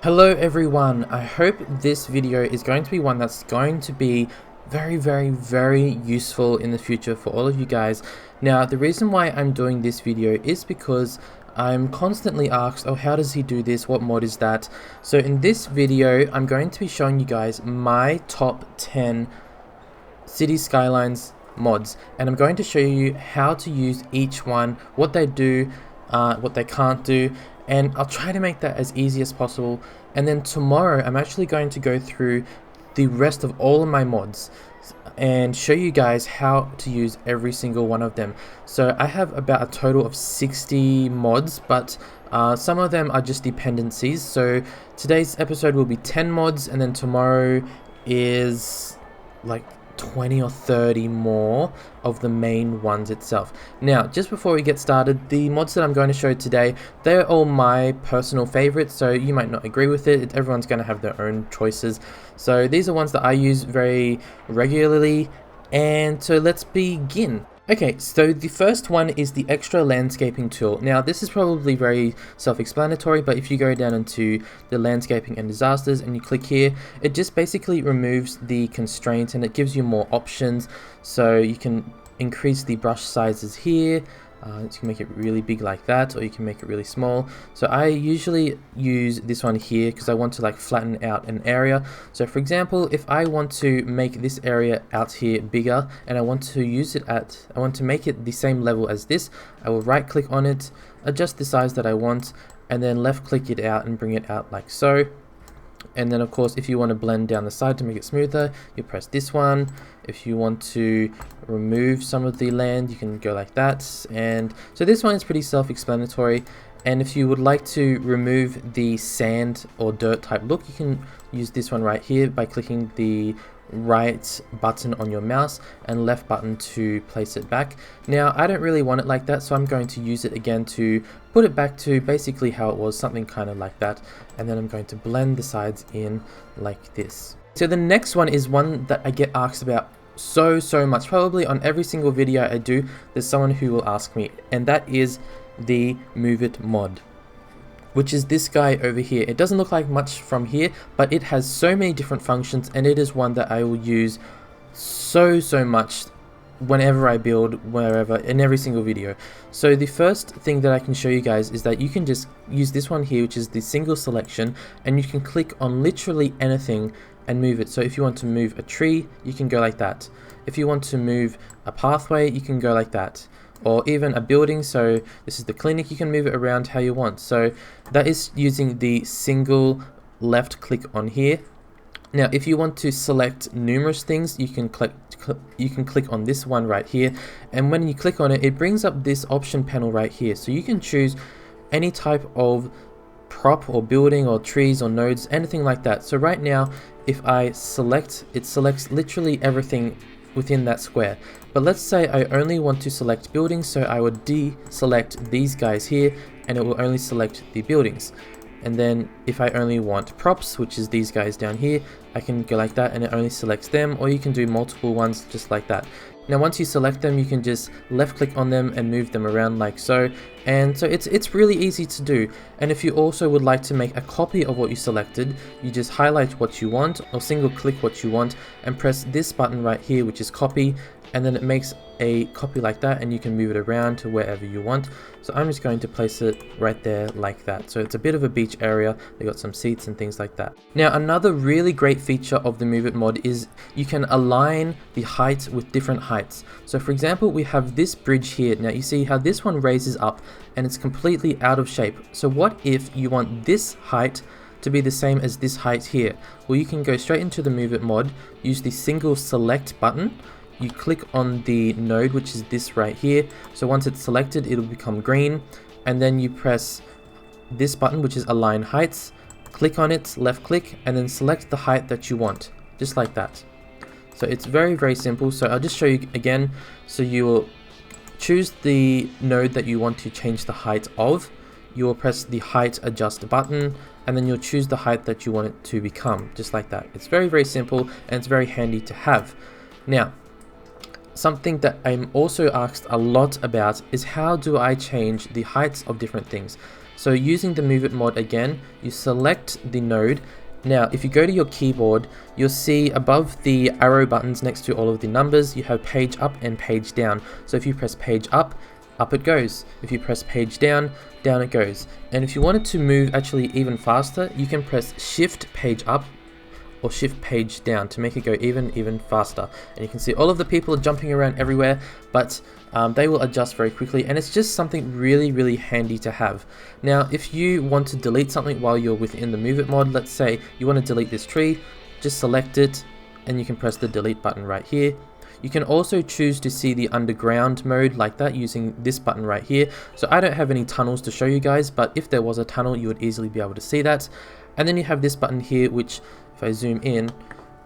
Hello everyone, I hope this video is going to be one that's going to be very useful in the future for all of you guys. Now the reason why I'm doing this video is because I'm constantly asked, oh, how does he do this, what mod is that? So in this video I'm going to be showing you guys my top 10 City Skylines mods, and I'm going to show you how to use each one, what they do, what they can't do, and I'll try to make that as easy as possible. And then tomorrow I'm actually going to go through the rest of all of my mods and show you guys how to use every single one of them. So I have about a total of 60 mods, but some of them are just dependencies. So today's episode will be 10 mods, and then tomorrow is like 20 or 30 more of the main ones itself. Now, just before we get started, the mods that I'm going to show today, they're all my personal favorites, so you might not agree with it. Everyone's going to have their own choices. So these are ones that I use very regularly, and so let's begin. Okay, so the first one is the extra landscaping tool. Now this is probably very self-explanatory, but if you go down into the landscaping and disasters and you click here, it just basically removes the constraint and it gives you more options. So you can increase the brush sizes here. You can make it really big like that, or you can make it really small. So I usually use this one here because I want to like flatten out an area. So for example, if I want to make this area out here bigger and I want to use it I want to make it the same level as this, I will right click on it, adjust the size that I want, and then left click it out and bring it out like so. And then of course, if you want to blend down the side to make it smoother, you press this one. If you want to remove some of the land, you can go like that. And so this one is pretty self-explanatory. And if you would like to remove the sand or dirt type look, you can use this one right here by clicking the right button on your mouse and left button to place it back. Now I don't really want it like that, so I'm going to use it again to put it back to basically how it was, something kind of like that, and then I'm going to blend the sides in like this. So the next one is one that I get asked about so much, probably on every single video I do there's someone who will ask me, and that is the Move It mod, which is this guy over here. It doesn't look like much from here, but it has so many different functions, and it is one that I will use so much whenever I build, wherever, in every single video. So the first thing that I can show you guys is that you can just use this one here, which is the single selection, and you can click on literally anything and move it. So if you want to move a tree, you can go like that. If you want to move a pathway, you can go like that. Or even a building, so this is the clinic, you can move it around how you want. So that is using the single left click on here. Now if you want to select numerous things, you can click on this one right here, and when you click on it, it brings up this option panel right here. So you can choose any type of prop or building or trees or nodes, anything like that. So right now if I select, it selects literally everything within that square. But let's say I only want to select buildings, so I would deselect these guys here and it will only select the buildings. And then if I only want props, which is these guys down here, I can go like that and it only selects them, or you can do multiple ones just like that. Now once you select them, you can just left click on them and move them around like so. And so it's really easy to do. And if you also would like to make a copy of what you selected, you just highlight what you want or single click what you want and press this button right here, which is copy, and then it makes a copy like that, and you can move it around to wherever you want. So I'm just going to place it right there like that. So it's a bit of a beach area, they got some seats and things like that. Now another really great feature of the Move It mod is you can align the height with different heights. So for example, we have this bridge here. Now you see how this one raises up and it's completely out of shape. So what if you want this height to be the same as this height here? Well, you can go straight into the Move It mod, use the single select button, you click on the node, which is this right here. So once it's selected, it'll become green, and then you press this button, which is align heights, click on it, left click, and then select the height that you want, just like that. So it's very simple. So I'll just show you again. So you will choose the node that you want to change the height of. You will press the height adjust button, and then you'll choose the height that you want it to become, just like that. It's very simple, and it's very handy to have. Now something that I'm also asked a lot about is how do I change the heights of different things. So using the Move It mod again, you select the node. Now, if you go to your keyboard, you'll see above the arrow buttons next to all of the numbers, you have page up and page down. So if you press page up, up it goes. If you press page down, down it goes. And if you wanted to move actually even faster, you can press shift page up or shift page down to make it go even faster. And you can see all of the people are jumping around everywhere, but they will adjust very quickly, and it's just something really handy to have. Now, if you want to delete something while you're within the Move It mod, let's say you want to delete this tree, just select it and you can press the delete button right here. You can also choose to see the underground mode like that using this button right here. So I don't have any tunnels to show you guys, but if there was a tunnel, you would easily be able to see that. And then you have this button here, which if I zoom in,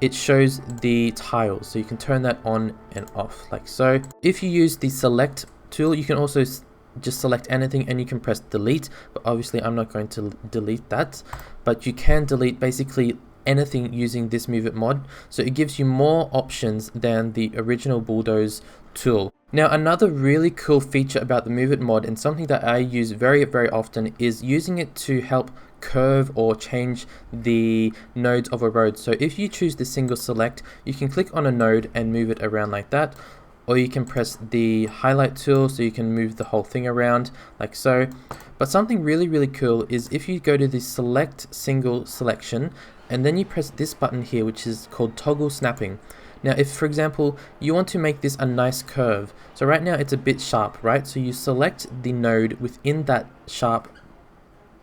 it shows the tiles, so you can turn that on and off like so. If you use the select tool, you can also just select anything and you can press delete, but obviously I'm not going to delete that, but you can delete basically anything using this Move It mod, so it gives you more options than the original Bulldoze tool. Now, another really cool feature about the Move It mod, and something that I use very often, is using it to help curve or change the nodes of a road. So if you choose the single select, you can click on a node and move it around like that, or you can press the highlight tool so you can move the whole thing around like so. But something really cool is if you go to the select single selection and then you press this button here, which is called toggle snapping. Now, if for example you want to make this a nice curve, so right now it's a bit sharp, right? So you select the node within that sharp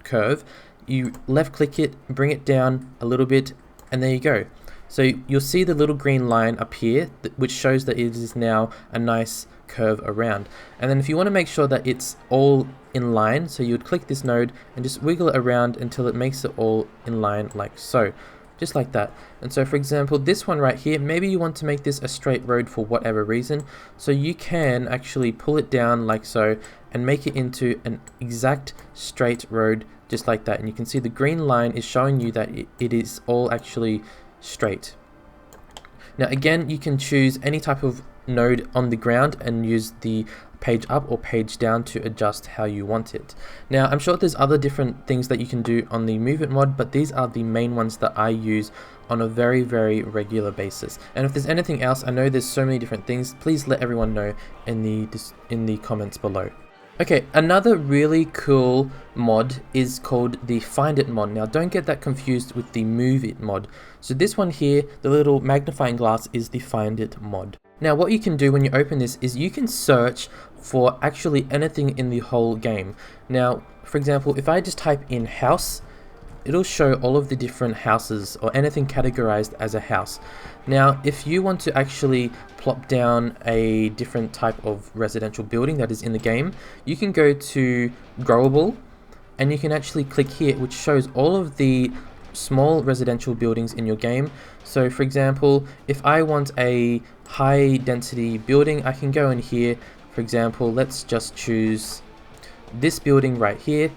curve, you left click it, bring it down a little bit, and there you go. So you'll see the little green line up here, which shows that it is now a nice curve around. And then if you want to make sure that it's all in line, so you would click this node and just wiggle it around until it makes it all in line like so. Just like that. And so for example, this one right here, maybe you want to make this a straight road for whatever reason, so you can actually pull it down like so and make it into an exact straight road just like that. And you can see the green line is showing you that it is all actually straight. Now again, you can choose any type of node on the ground and use the page up or page down to adjust how you want it. Now, I'm sure there's other different things that you can do on the Move It mod, but these are the main ones that I use on a very regular basis. And if there's anything else, I know there's so many different things, please let everyone know in the comments below. Okay, another really cool mod is called the FindIt mod. Now, don't get that confused with the Move It mod. So this one here, the little magnifying glass, is the FindIt mod. Now, what you can do when you open this is you can search for actually anything in the whole game. Now, for example, if I just type in house, it'll show all of the different houses or anything categorized as a house. Now, if you want to actually plop down a different type of residential building that is in the game, you can go to growable and you can actually click here, which shows all of the small residential buildings in your game. So for example, if I want a high density building, I can go in here. For example, let's just choose this building right here,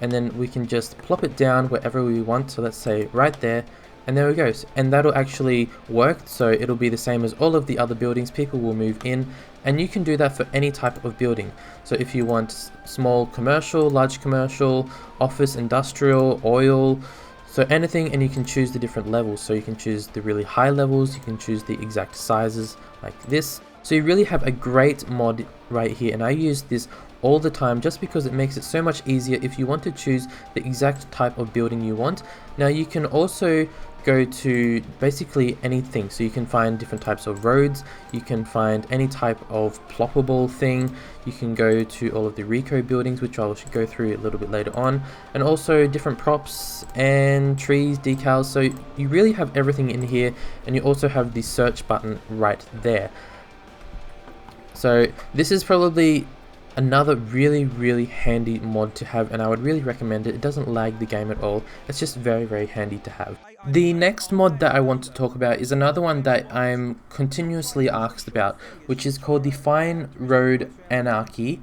and then we can just plop it down wherever we want. So let's say right there, and there we go. And that'll actually work, so it'll be the same as all of the other buildings. People will move in, and you can do that for any type of building. So if you want small commercial, large commercial, office, industrial, oil, so anything, and you can choose the different levels. So you can choose the really high levels, you can choose the exact sizes like this. So you really have a great mod right here, and I use this all the time just because it makes it so much easier if you want to choose the exact type of building you want. Now you can also go to basically anything, so you can find different types of roads, you can find any type of ploppable thing, you can go to all of the Rico buildings, which I will go through a little bit later on, and also different props and trees, decals. So you really have everything in here, and you also have the search button right there. So this is probably another really handy mod to have, and I would really recommend it. It doesn't lag the game at all. It's just very handy to have. The next mod that I want to talk about is another one that I'm continuously asked about, which is called the Fine Road Anarchy.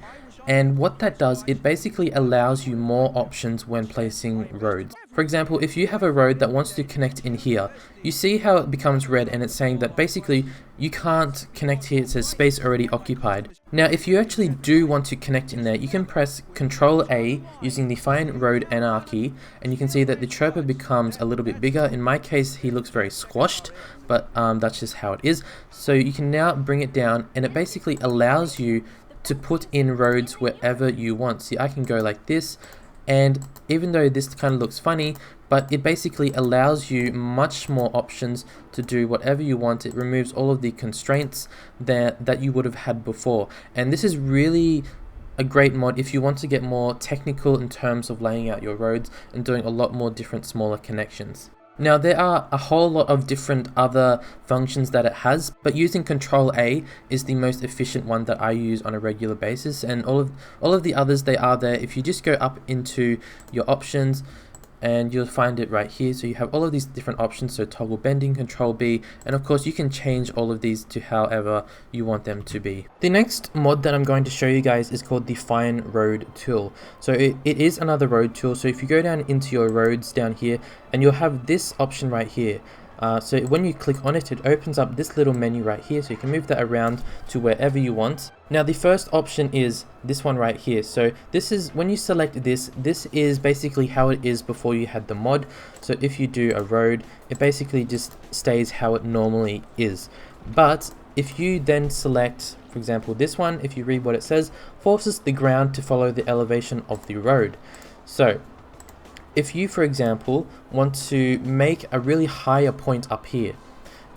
And what that does, it basically allows you more options when placing roads. For example, if you have a road that wants to connect in here, you see how it becomes red and it's saying that basically you can't connect here, it says space already occupied. Now if you actually do want to connect in there, you can press Ctrl A using the Find Road Anarchy, and you can see that the chirper becomes a little bit bigger. In my case he looks very squashed, but that's just how it is. So you can now bring it down and it basically allows you to put in roads wherever you want. See, I can go like this, and even though this kind of looks funny, but it basically allows you much more options to do whatever you want. It removes all of the constraints that you would have had before, and this is really a great mod if you want to get more technical in terms of laying out your roads and doing a lot more different smaller connections. Now there are a whole lot of different other functions that it has, but using Ctrl A is the most efficient one that I use on a regular basis, and all of the others, they are there. If you just go up into your options, and you'll find it right here. So you have all of these different options, so toggle bending, Ctrl B, and of course you can change all of these to however you want them to be. The next mod that I'm going to show you guys is called the Find Road tool. So it is another road tool. So if you go down into your roads down here, and you'll have this option right here. So when you click on it, it opens up this little menu right here, so you can move that around to wherever you want. Now the first option is this one right here. So this is, when you select this is basically how it is before you had the mod. So if you do a road, it basically just stays how it normally is. But if you then select, for example, this one, if you read what it says, forces the ground to follow the elevation of the road. So if you, for example, want to make a really higher point up here,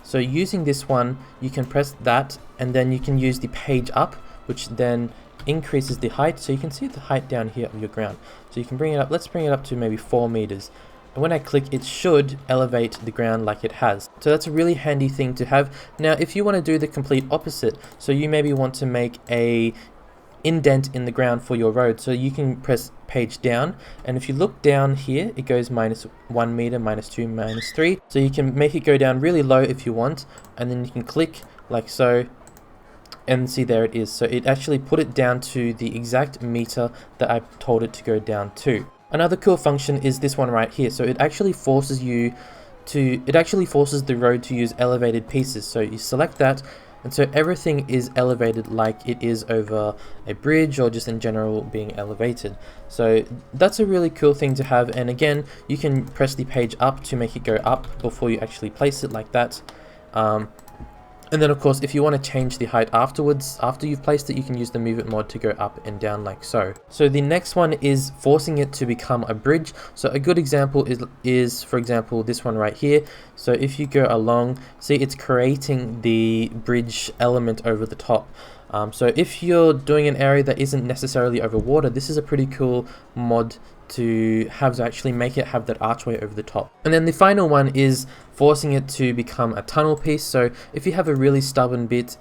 so using this one, you can press that, and then you can use the page up, which then increases the height. So you can see the height down here of your ground. So you can bring it up, let's bring it up to maybe 4 meters. And when I click, it should elevate the ground like it has. So that's a really handy thing to have. Now, if you want to do the complete opposite, so you maybe want to make a indent in the ground for your road, so you can press page down, and if you look down here, it goes -1 meter, -2, -3, so you can make it go down really low if you want, and then you can click like so, and see, there it is. So it actually put it down to the exact meter that I told it to go down to. Another cool function is this one right here. So it actually forces you to, it actually forces the road to use elevated pieces. So you select that, and so everything is elevated like it is over a bridge or just in general being elevated. So that's a really cool thing to have, and again, you can press the page up to make it go up before you actually place it like that. And then of course, if you want to change the height afterwards, after you've placed it, you can use the Move It mod to go up and down like so. So the next one is forcing it to become a bridge. So a good example is for example, this one right here. So if you go along, see, it's creating the bridge element over the top. So if you're doing an area that isn't necessarily over water, this is a pretty cool mod to have to actually make it have that archway over the top. And then the final one is forcing it to become a tunnel piece. So if you have a really stubborn bit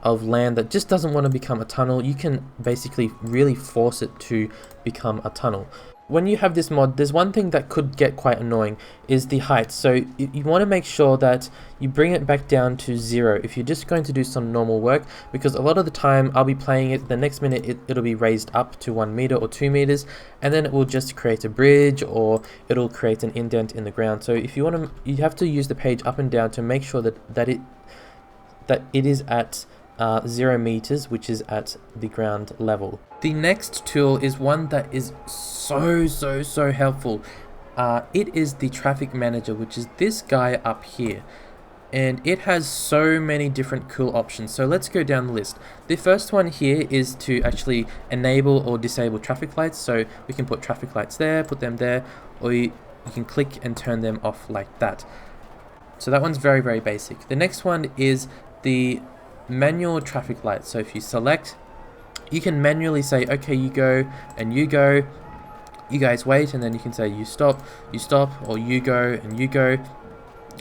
of land that just doesn't want to become a tunnel, you can basically really force it to become a tunnel. When you have this mod, there's one thing that could get quite annoying, is the height. So you want to make sure that you bring it back down to 0 if you're just going to do some normal work, because a lot of the time I'll be playing it, the next minute it'll be raised up to 1 meter or 2 meters, and then it will just create a bridge or it'll create an indent in the ground. So if you want to, you have to use the page up and down to make sure that it is at 0 meters, which is at the ground level. The next tool is one that is so helpful. It is the traffic manager, which is this guy up here, and it has so many different cool options. So let's go down the list. The first one here is to actually enable or disable traffic lights. So we can put traffic lights there, put them there, or you can click and turn them off like that. So that one's very basic. The next one is the manual traffic lights. So if you select, you can manually say, okay, you go and you go, you guys wait, and then you can say you stop, or you go and you go.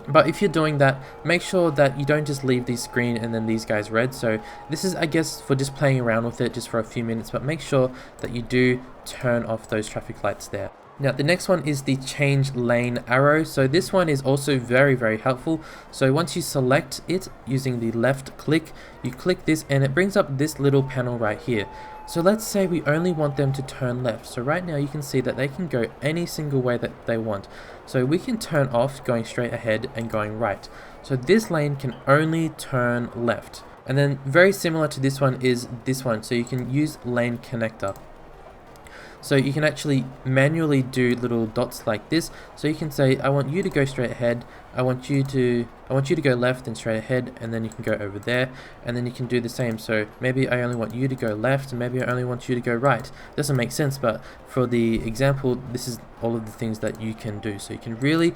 But if you're doing that, make sure that you don't just leave the screen and then these guys red. So this is, I guess, for just playing around with it just for a few minutes, but make sure that you do turn off those traffic lights there. Now the next one is the change lane arrow. So this one is also very helpful. So once you select it using the left click, you click this and it brings up this little panel right here. So let's say we only want them to turn left. So right now you can see that they can go any single way that they want. So we can turn off going straight ahead and going right. So this lane can only turn left. And then very similar to this one is this one. So you can use lane connector. So you can actually manually do little dots like this. So you can say, I want you to go straight ahead. I want you to go left and straight ahead, and then you can go over there, and then you can do the same. So maybe I only want you to go left, and maybe I only want you to go right. Doesn't make sense, but for the example, this is all of the things that you can do. So you can really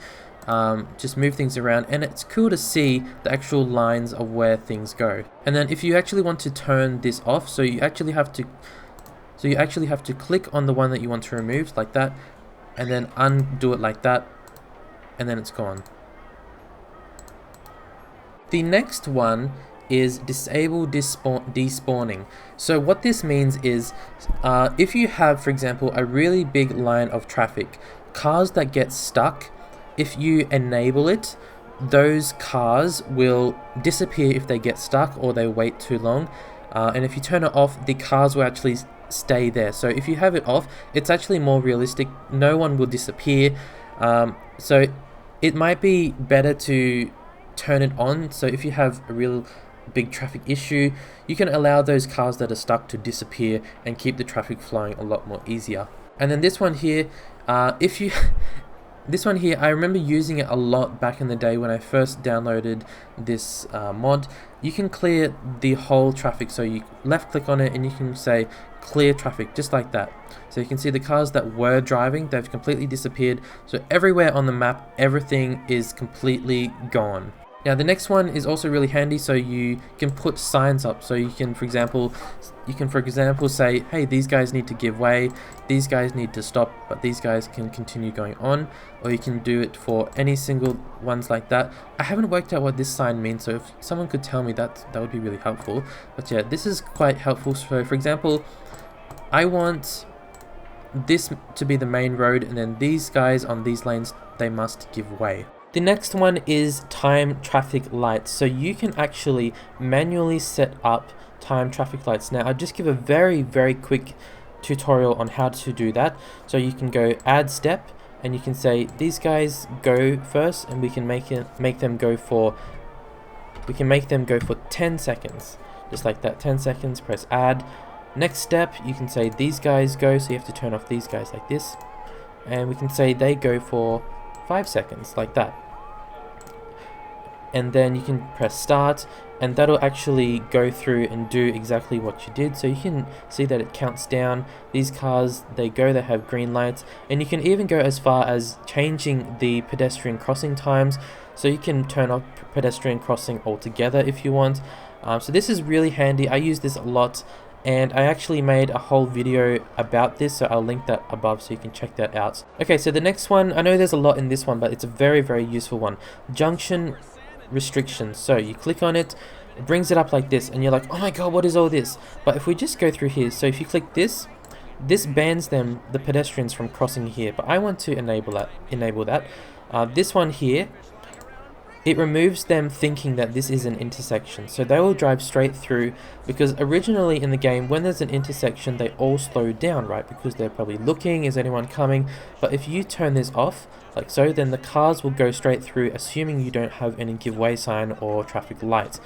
just move things around, and it's cool to see the actual lines of where things go. And then if you actually want to turn this off, so you actually have to click on the one that you want to remove like that, and then undo it like that, and then it's gone. The next one is disable despawning. So what this means is if you have, for example, a really big line of traffic, cars that get stuck, if you enable it, those cars will disappear if they get stuck or they wait too long. And if you turn it off, the cars will actually stay there. So if you have it off, it's actually more realistic. No one will disappear. So it might be better to turn it on. So if you have a real big traffic issue, you can allow those cars that are stuck to disappear and keep the traffic flowing a lot more easier. And then this one here, this one here, I remember using it a lot back in the day when I first downloaded this mod. You can clear the whole traffic, so you left click on it and you can say clear traffic, just like that. So you can see the cars that were driving, they've completely disappeared. So everywhere on the map, everything is completely gone. Now the next one is also really handy, so you can put signs up. So you can, for example, say, hey, these guys need to give way, these guys need to stop, but these guys can continue going on. Or you can do it for any single ones like that. I haven't worked out what this sign means, so if someone could tell me that would be really helpful. But yeah, this is quite helpful. So for example, I want this to be the main road, and then these guys on these lanes, they must give way. The next one is time traffic lights. So you can actually manually set up time traffic lights. Now I'll just give a very quick tutorial on how to do that. So you can go add step, and you can say these guys go first, and we can make them go for 10 seconds, just like that. 10 seconds, press add. Next step, you can say these guys go, so you have to turn off these guys like this, and we can say they go for 5 seconds, like that. And then you can press start, and that'll actually go through and do exactly what you did. So you can see that it counts down. These cars, they have green lights, and you can even go as far as changing the pedestrian crossing times. So you can turn off pedestrian crossing altogether if you want. So this is really handy. I use this a lot, and I actually made a whole video about this, so I'll link that above so you can check that out. Okay, so the next one, I know there's a lot in this one, but it's a very useful one. Junction restrictions. So you click on it, it brings it up like this, and you're like, oh my god, what is all this? But if we just go through here, so if you click this bans the pedestrians from crossing here, but I want to enable that. This one here, it removes them thinking that this is an intersection, so they will drive straight through, because originally in the game, when there's an intersection, they all slow down, right? Because they're probably looking, is anyone coming? But if you turn this off, like so, then the cars will go straight through, assuming you don't have any give way sign or traffic lights.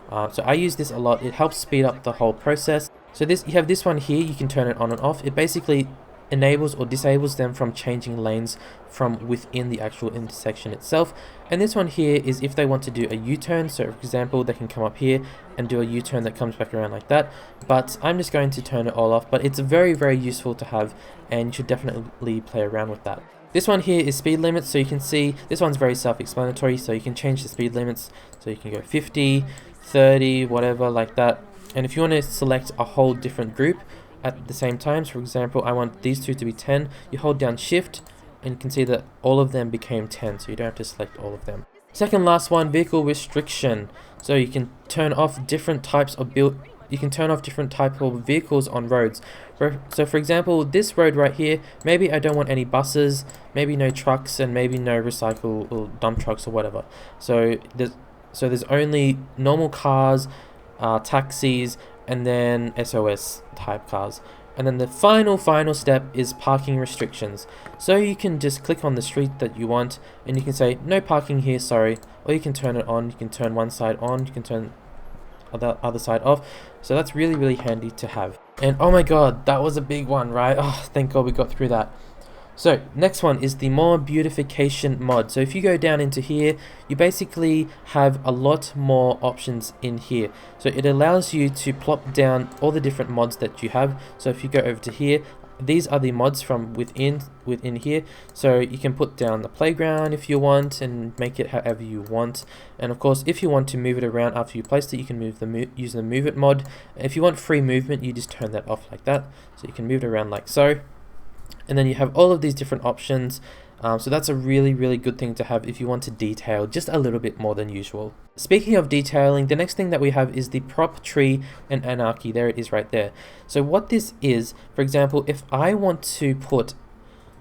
So I use this a lot. It helps speed up the whole process. So you have this one here, you can turn it on and off. It basically enables or disables them from changing lanes from within the actual intersection itself. And this one here is if they want to do a U-turn. So for example, they can come up here and do a U-turn that comes back around like that. But I'm just going to turn it all off. But it's very useful to have, and you should definitely play around with that. This one here is speed limits, so you can see this one's very self-explanatory. So you can change the speed limits, so you can go 50, 30, whatever, like that. And if you want to select a whole different group at the same time, so for example, I want these two to be 10, you hold down shift and you can see that all of them became 10, so you don't have to select all of them. Second last one, vehicle restriction. So you can turn off different types of vehicles on roads. So for example, this road right here, maybe I don't want any buses, maybe no trucks, and maybe no recycle or dump trucks or whatever. So there's only normal cars, taxis, and then SOS type cars. And then the final step is parking restrictions. So you can just click on the street that you want and you can say no parking here, sorry, or you can turn it on. You can turn one side on, you can turn the other side off. So that's really handy to have. And oh my god, that was a big one, right? Oh, thank god we got through that. So next one is the more beautification mod. So if you go down into here, you basically have a lot more options in here. So it allows you to plop down all the different mods that you have. So if you go over to here, these are the mods from within here. So you can put down the playground if you want and make it however you want. And of course, if you want to move it around after you placed it, you can use the move it mod. If you want free movement, you just turn that off like that. So you can move it around like so. And then you have all of these different options. So that's a really good thing to have if you want to detail just a little bit more than usual. Speaking of detailing, the next thing that we have is the prop tree and anarchy. There it is right there. So what this is, for example, if I want to put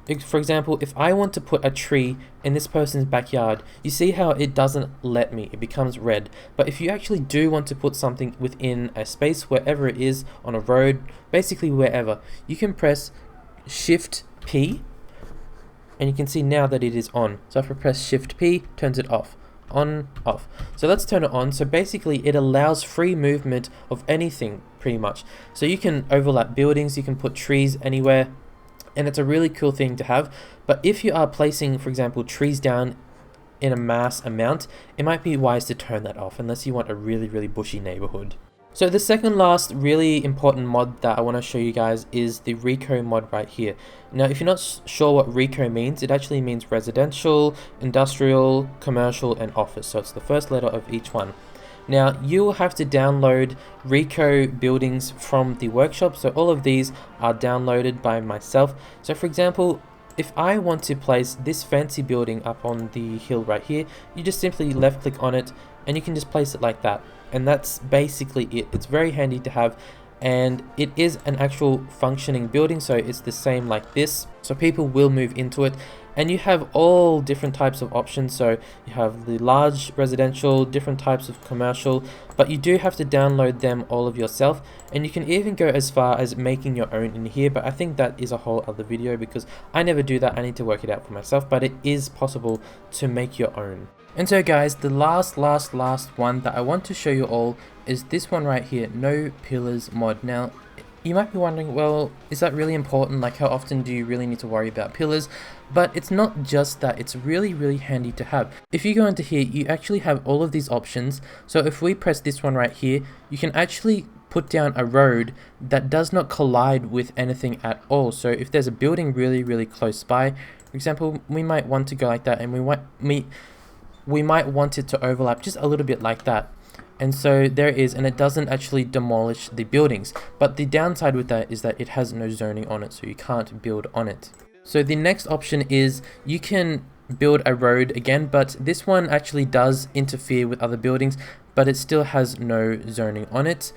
a tree in this person's backyard, you see how it doesn't let me, it becomes red. But if you actually do want to put something within a space, wherever it is, on a road, basically wherever, you can press Shift P and you can see now that it is on. So if I press Shift P, turns it off. On, off. So let's turn it on. So basically it allows free movement of anything pretty much. So you can overlap buildings, you can put trees anywhere, and it's a really cool thing to have. But if you are placing, for example, trees down in a mass amount, it might be wise to turn that off unless you want a really bushy neighborhood. So the second last really important mod that I want to show you guys is the Reco mod right here. Now if you're not sure what Reco means, it actually means residential, industrial, commercial and office. So it's the first letter of each one. Now you will have to download Reco buildings from the workshop. So all of these are downloaded by myself. So for example, if I want to place this fancy building up on the hill right here, you just simply left click on it and you can just place it like that. And that's basically it. It's very handy to have, and it is an actual functioning building, so it's the same like this. So people will move into it, and you have all different types of options. So you have the large residential, different types of commercial, but you do have to download them all of yourself, and you can even go as far as making your own in here, but I think that is a whole other video because I never do that. I need to work it out for myself, but it is possible to make your own. And so guys, the last one that I want to show you all is this one right here, no pillars mod. Now you might be wondering, well, is that really important? Like how often do you really need to worry about pillars? But it's not just that, it's really handy to have. If you go into here, you actually have all of these options. So if we press this one right here, you can actually put down a road that does not collide with anything at all. So if there's a building really close by, for example, we might want to go like that, and we might want it to overlap just a little bit like that. And so there it is, and it doesn't actually demolish the buildings. But the downside with that is that it has no zoning on it, so you can't build on it. So the next option is you can build a road again, but this one actually does interfere with other buildings, but it still has no zoning on it.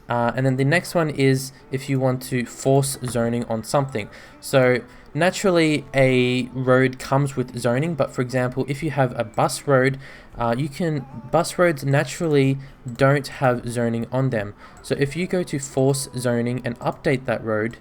And then the next one is if you want to force zoning on something. So naturally a road comes with zoning, but for example, if you have a bus road, bus roads naturally don't have zoning on them. So if you go to force zoning and update that road,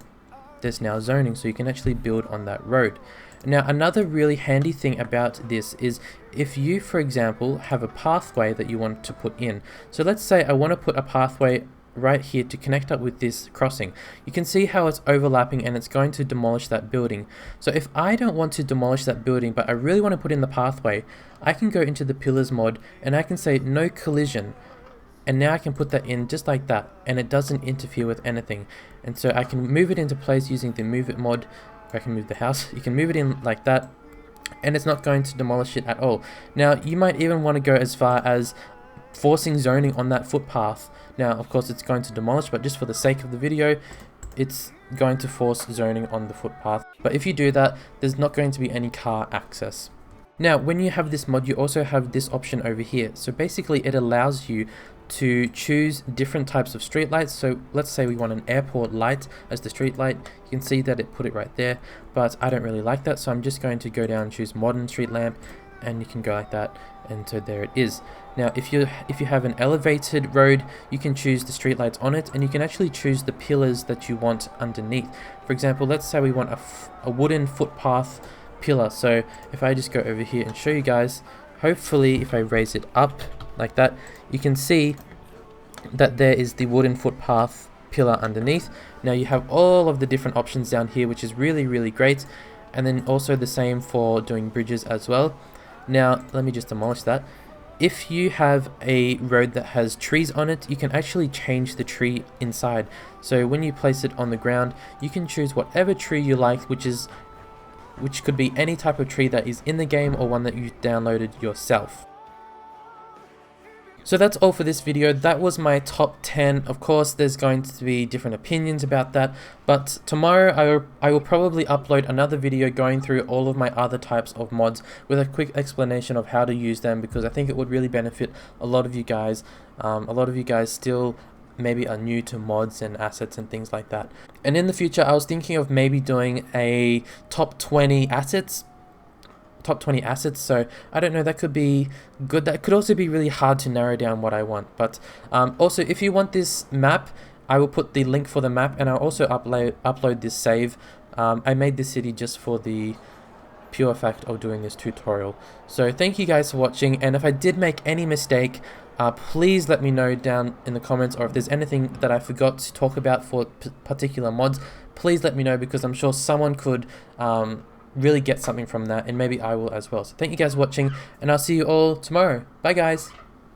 there's now zoning, so you can actually build on that road. Now another really handy thing about this is if you, for example, have a pathway that you want to put in. So let's say I want to put a pathway right here to connect up with this crossing. You can see how it's overlapping and it's going to demolish that building. So if I don't want to demolish that building, but I really want to put in the pathway, I can go into the pillars mod and I can say no collision. And now I can put that in just like that, and it doesn't interfere with anything. And so I can move it into place using the move it mod. I can move the house. You can move it in like that, and it's not going to demolish it at all. Now you might even want to go as far as forcing zoning on that footpath. Now of course it's going to demolish, but just for the sake of the video, it's going to force zoning on the footpath. But if you do that, there's not going to be any car access. Now when you have this mod, you also have this option over here. So basically it allows you to choose different types of street lights. So let's say we want an airport light as the street light. You can see that it put it right there, but I don't really like that, so I'm just going to go down and choose modern street lamp, and you can go like that, and so there it is. Now if you have an elevated road, you can choose the streetlights on it, and you can actually choose the pillars that you want underneath. For example, let's say we want a wooden footpath pillar. So if I just go over here and show you guys, hopefully if I raise it up like that, you can see that there is the wooden footpath pillar underneath. Now you have all of the different options down here, which is really great, and then also the same for doing bridges as well. Now let me just demolish that. If you have a road that has trees on it, you can actually change the tree inside. So when you place it on the ground, you can choose whatever tree you like, which could be any type of tree that is in the game or one that you downloaded yourself. So that's all for this video. That was my top 10. Of course, there's going to be different opinions about that, but tomorrow I will probably upload another video going through all of my other types of mods with a quick explanation of how to use them, because I think it would really benefit a lot of you guys. A lot of you guys still maybe are new to mods and assets and things like that. And in the future, I was thinking of maybe doing a top 20 assets. So I don't know, that could be good. That could also be really hard to narrow down what I want. But also, if you want this map, I will put the link for the map, and I'll also upload this save. I made this city just for the pure fact of doing this tutorial. So thank you guys for watching, and if I did make any mistake, please let me know down in the comments, or if there's anything that I forgot to talk about for particular mods, please let me know, because I'm sure someone could really get something from that, and maybe I will as well. So thank you guys for watching, and I'll see you all tomorrow. Bye guys.